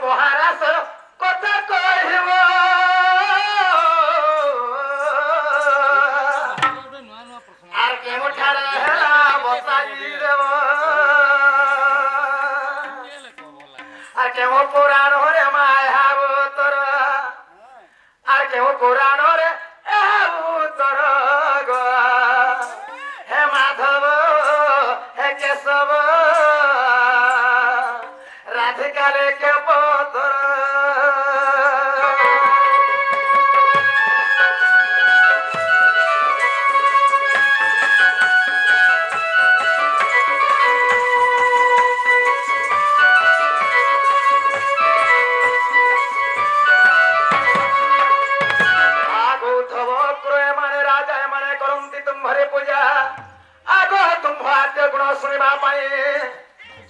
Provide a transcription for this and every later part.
মহারাজ কথা কহিব আর কেউঠারে হেলা বসাই দেব আর কেউ পুরাণরে মায়াব তোর আর কেউ পুরাণরে তোর গো হে মাধব হে কেশব রাধিকালে কে পতর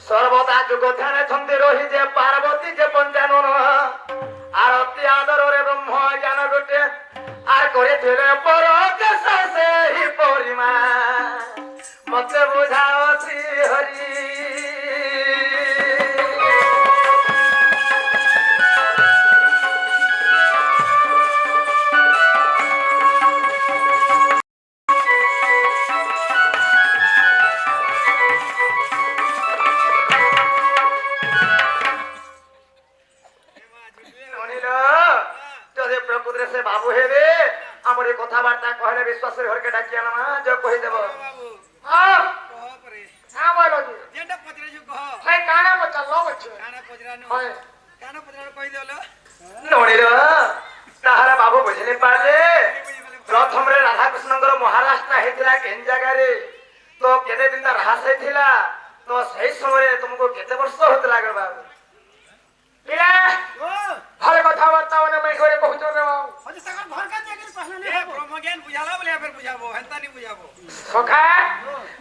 সর্বদা যুগ ধ্যানে ছন্দে রহি যে পার্বতী যে পঞ্চানন আর অতি আদরের ব্রহ্ম জ্ঞান গোটে আর করেছিলে পর সেই পরিমা মতে বুঝাও শ্রী হরি বাবু হেবে আমার এই কথাবার্তা কহলে বিশ্বাসের ঘরকে ডাকিয়া না যে কই দেব হ্যাঁ হ্যাঁ বলো যেটা পচরাজু কহ হ্যাঁ কানা বচা লো বচে কানা পচরানো হয় কানা পচরানো কই দেলো নড়িল তাহারা বাবু বুঝিলে পারলে প্রথমরে রাধা কৃষ্ণଙ୍କର মহারাষ্ট্র হেতিলা কেন জায়গারে তো কেতে দিন রাহাস হেতিলা তো সেই সময়ে তোমাকে কেতে বর্ষ হতলা গর বাবু পিলা ভালো কথাবার্তা মানে মাই করে কহুছ রে বাবু হজি সাগর ঘর কা জায়গা কহলে নে ব্রহ্মজ্ঞান বুঝালা বলে ফের বুঝাবো হেনতা নি বুঝাবো সখা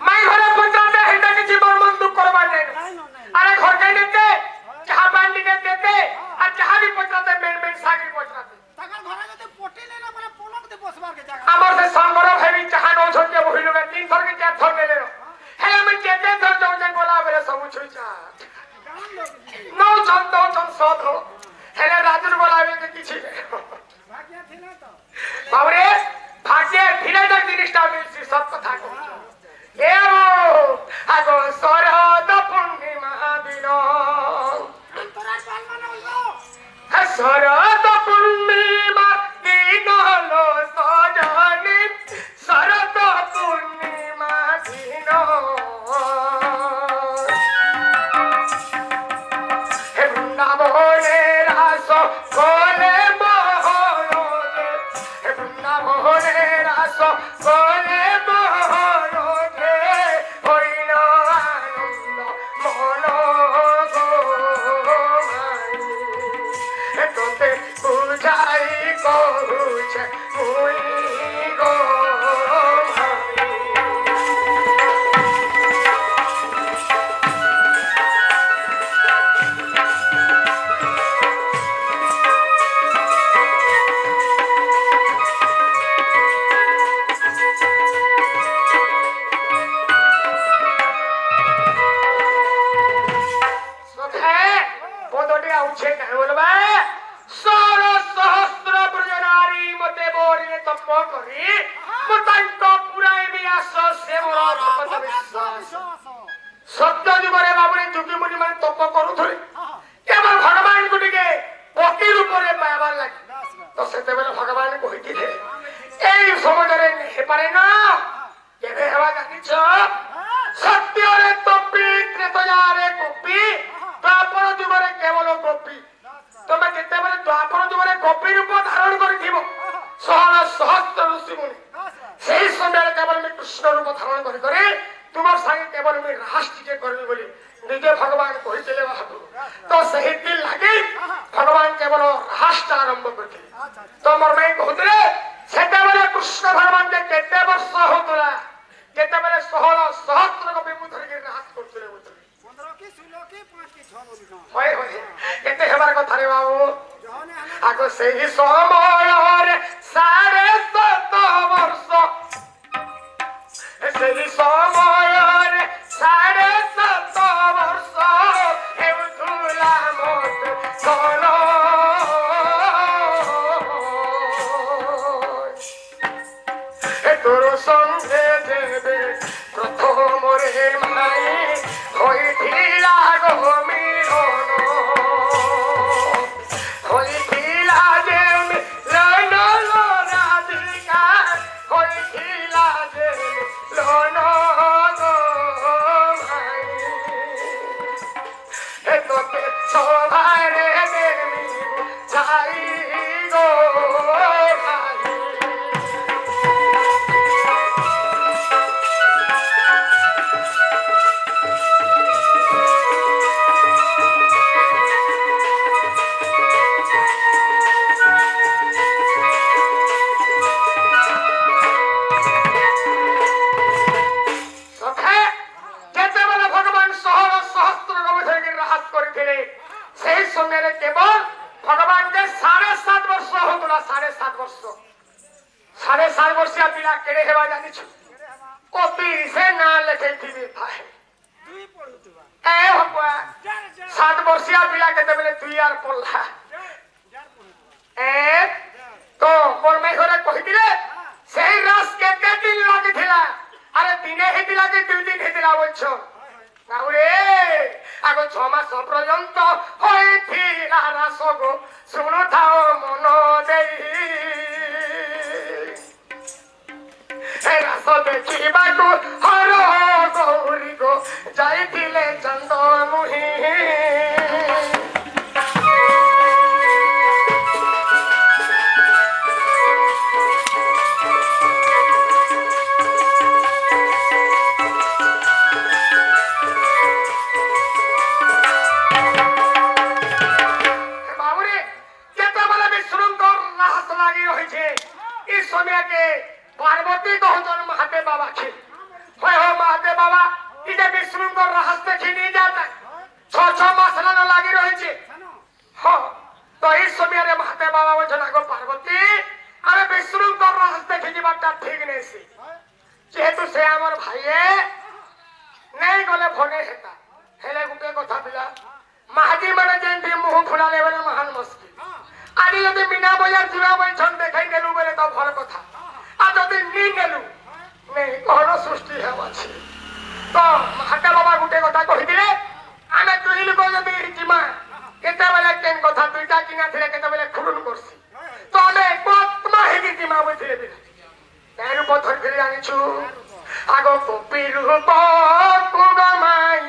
মাই ঘরে পঞ্চাতে হেনতা কিছু বর্মন দুঃখ করবা নাই আরে ঘর কে নিতে চাহা পানি নে দেতে আর চাহা भी পঞ্চাতে মেন মেন সাগর পঞ্চাতে সাগর ঘরে যদি পটি নে না মানে পলক দে বসবার কে জায়গা আমার সে সম্বর ভাবি চাহা নौ ছকে বহিল গে 3 থর কে 4 থর নে লে হেলে আমি কেতে থর যাও যে গোলা বেলে সব ছুই চা নौ ছন সদ हो হেলে রাজুর বলাবে কে কিছু ভাগ্য থিলা তো বাবরে ভাগ্য থিলা তো জিনিসটা মিলছি সব কথা কো এ আগো সরহদ পূর্ণিমা দিন তোরা পালন হলো হে সরহদ পূর্ণিমা দিন হলো সজনি সরহদ পূর্ণিমা দিন হে বৃন্দাবনে রাস কোলে মোহনে হে বৃন্দাবনে রাস কোলে মোহনে হইল আনন্দ মন গোমানি তোতে বুঝাই কহুছে মুই গোমানি সত্য যুগরে বাবুরে যুগী মুনি মানে তপ করুথলে কেবল ভগবান গুটিকে পতি রূপরে পাইবার লাগে তো সেতেবেলে ভগবান কহিଥିଲେ এই সমাজরে হেপারে না কেবে হেবা জানিছ সত্যরে তপি ত্রেতয়ারে গোপী দ্বাপর যুগরে কেবল গোপী তুমি যেতেবেলে দ্বাপর যুগরে গোপী রূপ ধারণ করিথিব সহস্র ঋষি মুনি সেই সময় কেবল কৃষ্ণ রূপ ধারণ করি করে তোমার সাথে কেবল আমি রাস টিকে করবি বলি নিজে ভগবান কহিছিলে বাবু তো সেই দিন লাগে ভগবান কেবল রাসটা আরম্ভ করিଥିଲେ তো মোর মাই কহুଥିଲେ সেতেবেলে কৃষ্ণ ভগবান যে কেতে বর্ষ হউতলা কেতেবেলে সহস্র গোপী ধরিকি রাস করছিলে বুঝলি 15 কি 16 কি 5 কি 6 বলি না হয় হয় কেতে হেবার কথা রে বাবু আগো সেই সমୟରେ 7.5 বর্ষ সেই সমୟରେ 7.5 বর্ষ হেউথুলা মত শোনো তোর সঙ্গে দেবে প্রথম রে মাই হইছিল গো মিলন হইছিল যে মিলন রাধিকা হইছিল যে মিলন গো ভাই তোকে সবারে দেবী যাই গো ভাই সেই সময় কেবল ভগবানকে 7.5 বর্ষ হতলা 7.5 বর্ষ 7.5 বর্ষিয়া পিলা কেড়ে হেবা জানিছ কপি সে না লেখে দিবি ভাই এ হবা 7 বর্ষিয়া পিলা কেতেবেলে তুই আর পড়লা এ তো মোর মাই ঘরে কহিদিলে সেই রাস কেতে দিন লাগিଥିଲା আরে দিনে হেতিলা যে 2 দিন হেতিলা বলছো নাউরে আগ 6 মাস পর্যন্ত হইଥିଲା রাস গো শুনুথাও মন দেই এই রাস দেখিବାକୁ হর গৌরী গো যাইଥିଲେ চন্দমুহি पार्वती कहतन महादेव बाबा की हो महादेव बाबा इजे विष्णुकर रहस देखी नहीं जाता 6 मास न लागी रही हाँ तो इस समय रे महादेव बाबा बोझन आगो पार्वती अरे विष्णुकर रहस देखी जीवाटा ठीक नहीं सी जेहेतु से आमर भाईए नहीं गले भने हेता हेले गुटे कथा बिला महाजी माने जेंती मुंह फुला लेबे महान मुश्किल आदि यदि बिना बजार जीवा बैठन देखाई देलु बेले तो भर कथा आ जदि नी नेलु नहीं कहर सृष्टि हेबा छी तो महाका बाबा गुटे कथा कहि दिले आमे दुई लोक जदि जिमा केते बेले केन कथा दुईटा किना थिले केते बेले खुरुन करसी तो आमे आत्मा हेगी जिमा बथिले बिना तेरु पथर फिर जानिछु आगो कपि रूप कुगमाई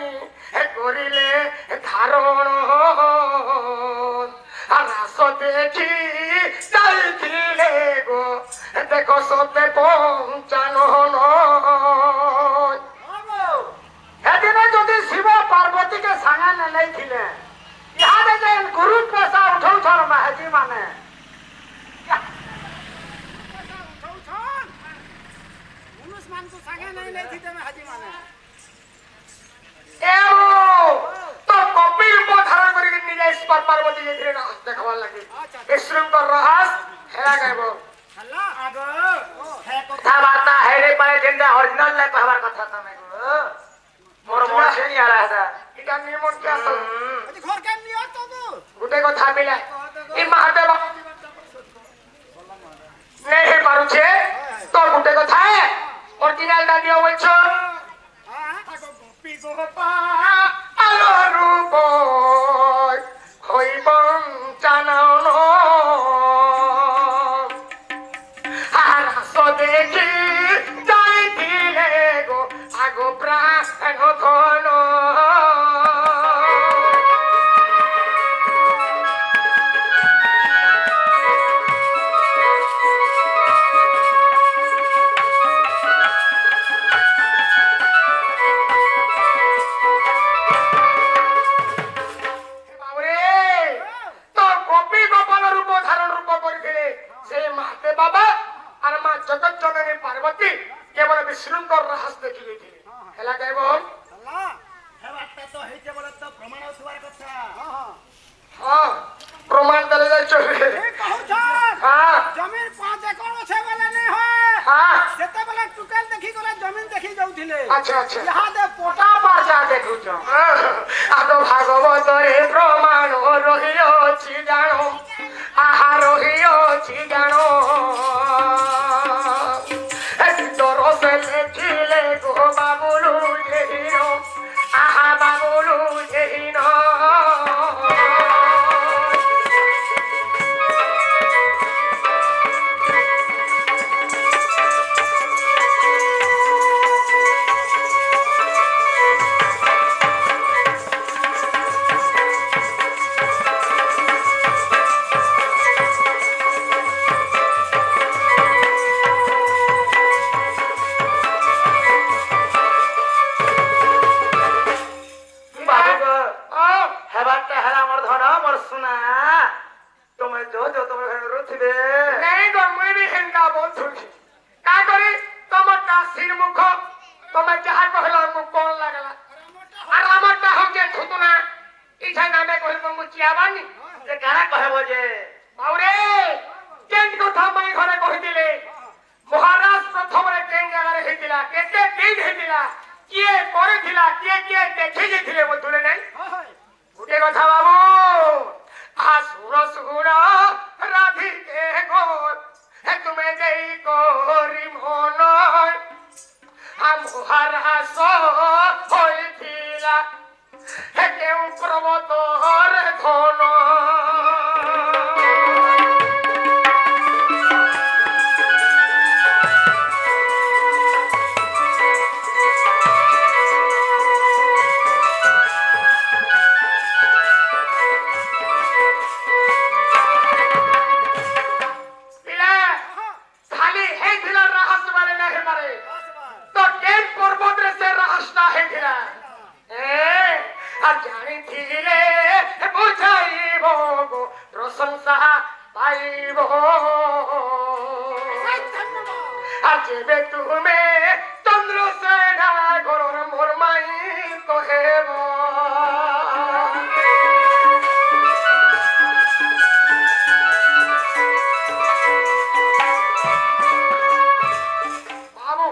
हे करिले धारण रास देखी जाइथिले गो देखो सते पंचानन हेदिने जदि शिव पार्वती के संगे ने नहीं थिले इहादे जे गुरु पैसा उठौ छर महाजी माने मनुष्य मान को संगे नहीं थिते महाजी माने एओ तो कपि रूप धारण करि निजे ईश्वर पार्वती जे धीरे रहस देखवा लगी विष्णुकर रहस हेला गयबो हल्ला आगो हे कथा वार्ता है रे पारे जेंदा ओरिजिनल ले कहबार कथा तमे गो मोर मन से नहीं आ रहा था इटा निमन के असल घर के नियो तो गुटे कथा मिले ई महादेव नहीं पारु छे तो गुटे कथा है ओरिजिनल दा दियो बोलछो हां आगो गोपी गोपा आलो रूप হইবং জানানো হারাস দেখি যাইছিলে গো আগো প্রাণ ধন पार्वती केवल विष्णुकर रहस देखि लेथिले हेला कहबो अल्लाह हे बात तो हेते बोले तो प्रमाण होबार कथा हां प्रमाण दले जाय चले ए कहू छ हां जमीन 5 एकड़ छे बोले नहीं हो हां जते बोले टुकल देखि गले जमीन देखि जाउ କହୁଥିଲେ ଆଚ୍ଛା ଆଚ୍ଛା ଇହାଦେ ପଟା ବାଜା ଦେଖୁଛ ଆଗ ଭାଗବତରେ ପ୍ରମାଣ ରହିଅଛି ଜାଣ ଆହା ରହିଅଛି ଜାଣ ଦରସ ଲେଖିଲେ ଗୋ ବାବୁଲୁ ଯେହିନ ଆହା ବାବୁଲୁ ଯେହିନ ମହାରାଜ ପ୍ରଥମରେ କେଉଁ ଜାଗାରେ ହେଇଥିଲା କେତେ ଦିନ ହେଇଥିଲା କିଏ କରିଥିଲା କିଏ କିଏ ଦେଖି ଯାଇଥିଲେ ବୋଧୁରେ ନାଇଁ ଗୋଟେ କଥା ବାବୁ ସୁର ସୁର ରାଧିକେ ଗୋର ତୁମେ ଦେଇ କରି ମନ ମହାରାଜ ହୋଇଥିଲା କେଉଁ ପର୍ବତରେ ଧନ জানিছিলে বুঝাইব প্রশংসা পাইব যেবে তুমি চন্দ্রসেনা ঘরর মোর মাই কহেব বাবু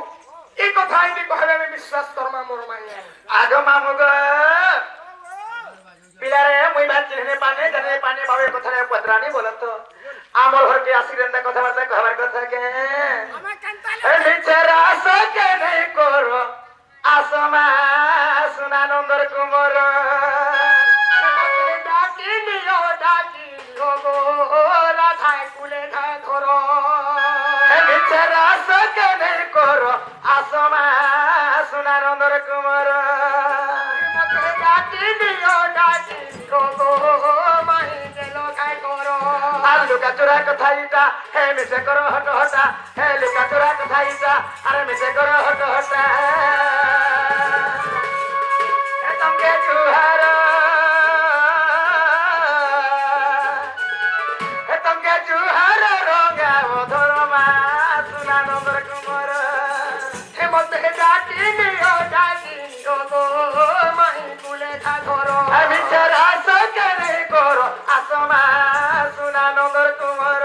এই কথা এটি কহলে আমি বিশ্বাস করমা মোর মাই আগ মামুগ পিলারে মুই বাদ চিনে পানে জানে পানে বাবে কথারে পত্রানি বলতো আমার ঘরকে আসি রেন্দা কথাবার্তা কহবার কথা কে মিছরা সকে নাই করো আসমা সুনানন্দর কুমর ডাকি নিও গো রাধায় কুলে ধায় ধরো মিছরা সকে নাই করো আসমা সুনানন্দর কুমর ডাকি নিও লুকা চোরা কথা ইটা হে মিছে কর হট হটা হে লুকা চোরা কথা ইটা আরে মিছে কর হট হটা তমকে জুহার তমকে জুহার রঙা ধরমা সুনানন্দর কুমর হে মতে ডাকি নিও গো মাই কুলে থা ধরো মিছে রাস কেনে করো আসমা সুনানন্দর কুমর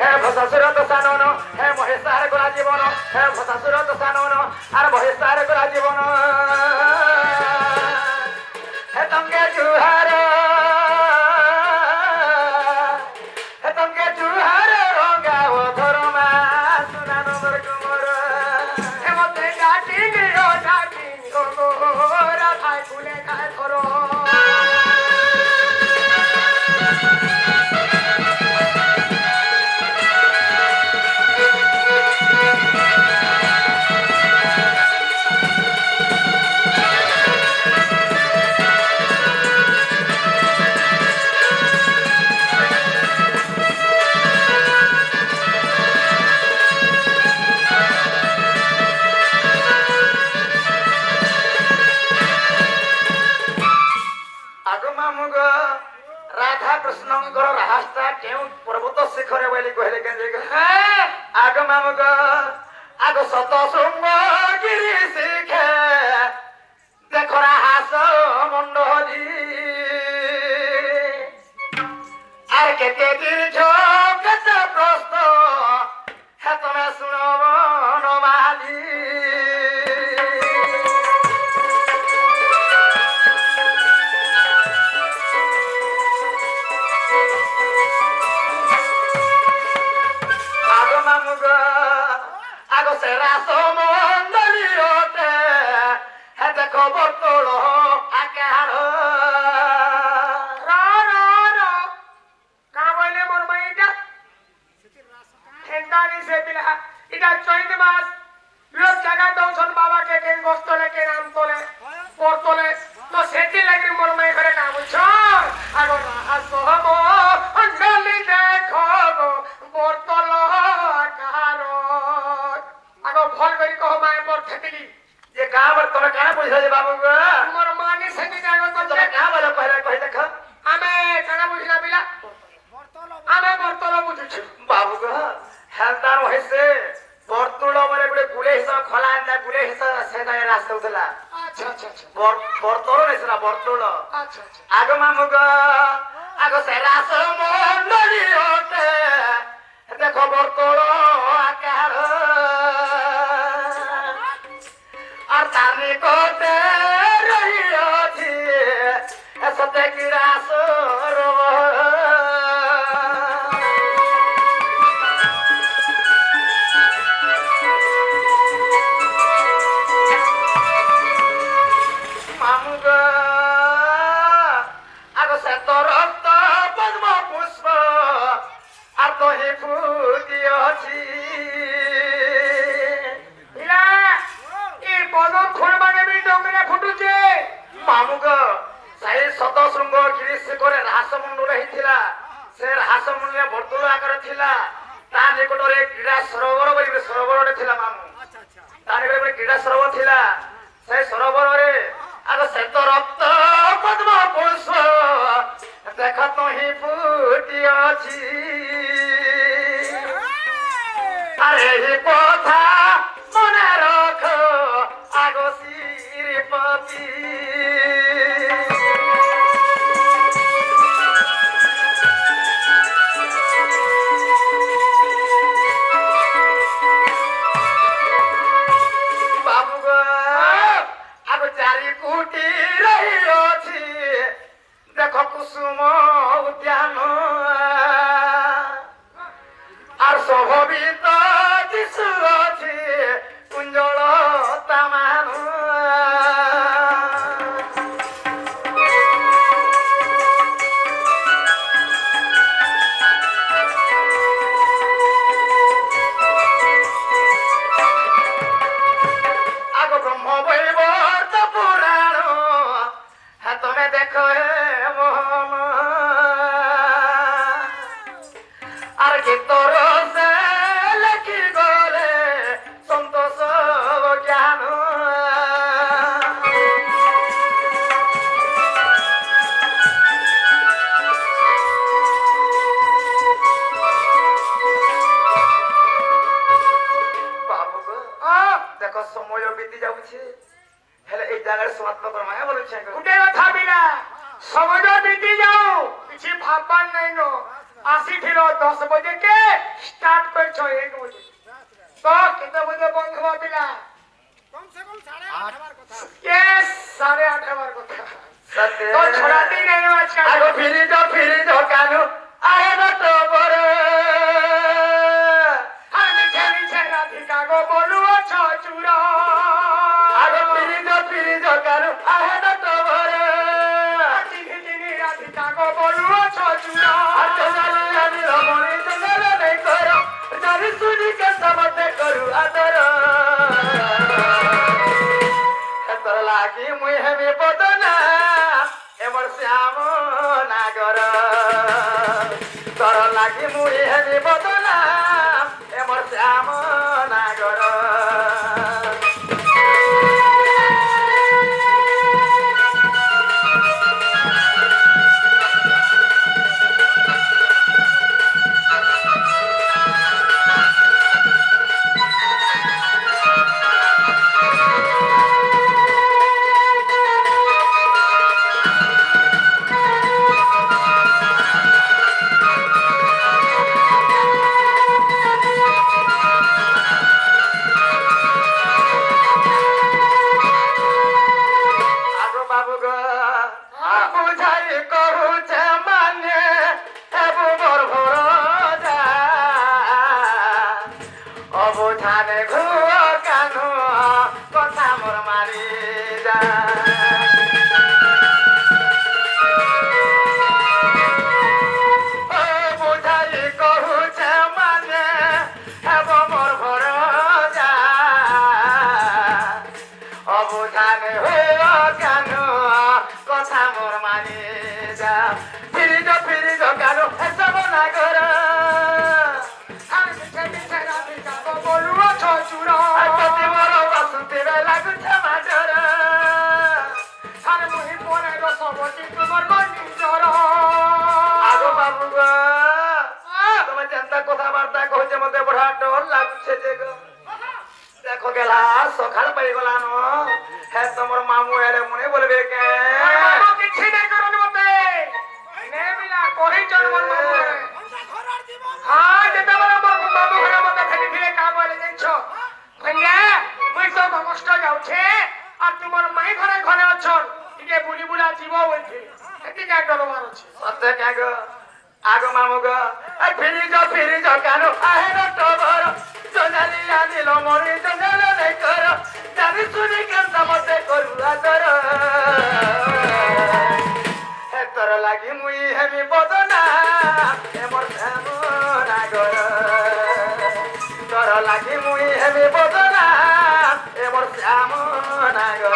হে ভসাসুর তো সানন হে মহেশার গোলা জীবন হে ভসাসুর তো রাধা কৃষ্ণଙ୍କର রাহাস্তা কেউ পর্বত শিখরে বলি কহিলে কেন আগ মামুগ আগ সত শৃঙ্গ গিরি শিখে দেখ রাহাস মন্ডলী আর কেতে দীর্ঘ কেতে প্রস্ত হে তুমি শুনব নমালি আগ মামুগ আগ সেরা সমন্ডলী ওঠে হে দেখ বর্তল আকার এটা চৈত মাস লোক জায়গা দৌছন বাবাকে কেন বস্তলে কে নাম তোলে পড়তলে তো সেটি লাগি মোর মাই ঘরে নাম বুঝছ আগ রাহাসহম অঞ্জলি দেখো বর্তল কাহার আগ ভাল করি কহ মাই মোর থেতিলি যে গাঁ বর তুমি কানা বুঝলে যে বাবু মোর মানি সেটি জায়গা তো তুমি গাঁ বলে কহিলে কহি দেখ আমি কানা বুঝলা বিলা আমি বর্তল বুঝুছি বাবু হেলদার হয়েছে বর্তুল বলে গোটে গুলে হিসাব খোলা এন্তা গুলে হিসাব সে জায়গায় রাস্তা উঠলা আচ্ছা আচ্ছা আচ্ছা বর্তল নেছিল বর্তুল আচ্ছা আচ্ছা আগ মামুগ আগ সে রাস মন্ডলী ওঠে দেখো বর্তুল আকার আর তার নিকটে রহিয়াছি সতে কি রাস দেখ তুহি ফুটি অছি আরে কথা মনে রখ আগ শ্রীপতি বাবু আগ চারি কোটি রহিଅଛି দেখ কুসুম উদ্যান আর স্বভাবিত যিশু ଅଛି কুঞ্জল তামান আগ ব্রহ্ম বৈবর্ত পুরাণ হ্যাঁ তুমি দেখো হে মোহন আর কি তোর সে লেখি গলে সন্তোষ জ্ঞান বাবু দেখ সময় বিতি যাଉଛି ହେଲେ ଏଇ ଜାଗାରେ ସମାତ୍ମକ ମାୟା ବୋଲୁଛି ଗୁଟେ କଥା ବିନା ସମୟ ବିତି ଯାଉ କିଛି ଭାବବାର ନାଇଁ ନ ଆସିଥିଲ 10 ବଜେ କେ ଷ୍ଟାର୍ଟ କରିଛ 1 ବଜେ ତ କେତେ ବଜେ ବନ୍ଦ ହବା ପିଲା कम से कम 8:30 हमार कथा ये 8:30 हमार কথা ସତେ তো ছড়াতেই নাই আজকাল আଗ ফিরি যাও কানু আহে না তো বরে আর মিছে মিছে রাধিকা গো বলু ছ চূড়া আগ ফিরি যাও কানু আহে না তো বরে চিনি চিনি রাধিকা গো বলু ছ চূড়া আর তো জানি রমণী জঙ্গলে নেই কর জানি শুনি কে সমতে করু আদর তোর লাগি মুই হেমি বদনা এমন শ্যাম নাগর তোর লাগি মুই হেমি বদনা এমন শ্যাম নাগর ফিরিজ কেন এসব না কর আর মিছে মিছে রাধিকা তো বলুয়া ছচুর পতি মোর বাসুদেবে লাগুছে মাডর আর মুহি পরে রসবতী তোমার নিজর আগো বাবু গো তুমি চিন্তা কথাবার্তা কହୁছে মতে বড় ডর লাগুছে যে গো দেখো গেলা সকাল পাই গলান হে তোমার মামু এলে মনে বলবে কে মামু কিছু নাই করন মতে নে মিলা কহি চল মন মামু হ্যাঁ যেতে বলে মামু মামু ঘরে মতে ফেলি ফিরে কাম হলে জানছো ভাইয়া মুই তো কষ্ট যাচ্ছে আর তোমার মাই ঘরে ঘরে অছন ଟିକେ ବୁଲି ବୁଲା ଯିବ ବୋଲଛି ଏଠି କାଁ ଡରବାର ଅଛି সত্যি কে গো আগো মামু গো ফিরিজ কেন আহের টবর জনালি আনিল মরি জনাল নাই কর জানি শুনি কেন মতে করু আদর হে তোর লাগি মুই হেমি বদনা হে মোর শ্যামন আগর তোর লাগি মুই হেমি বদনা হে মোর শ্যামন আগর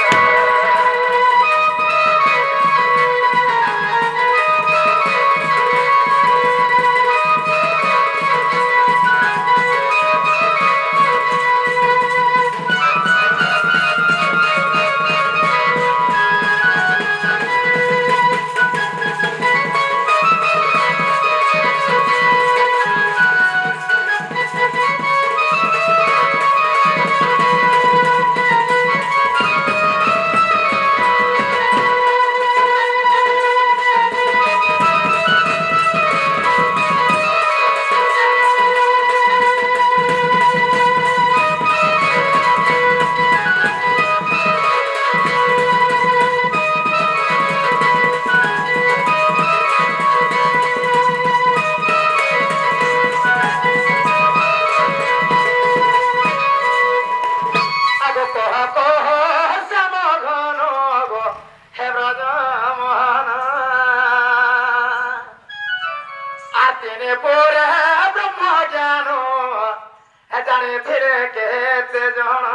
জানে ফিরে কেতে জন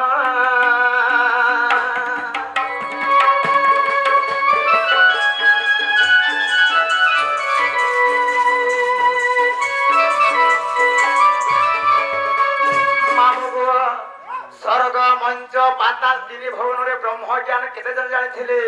মামু গো স্বর্গ মঞ্চ পাতাল তিনি ভুবନରେ ব্রহ্মজ্ঞান কেতে জন জানিଥିଲେ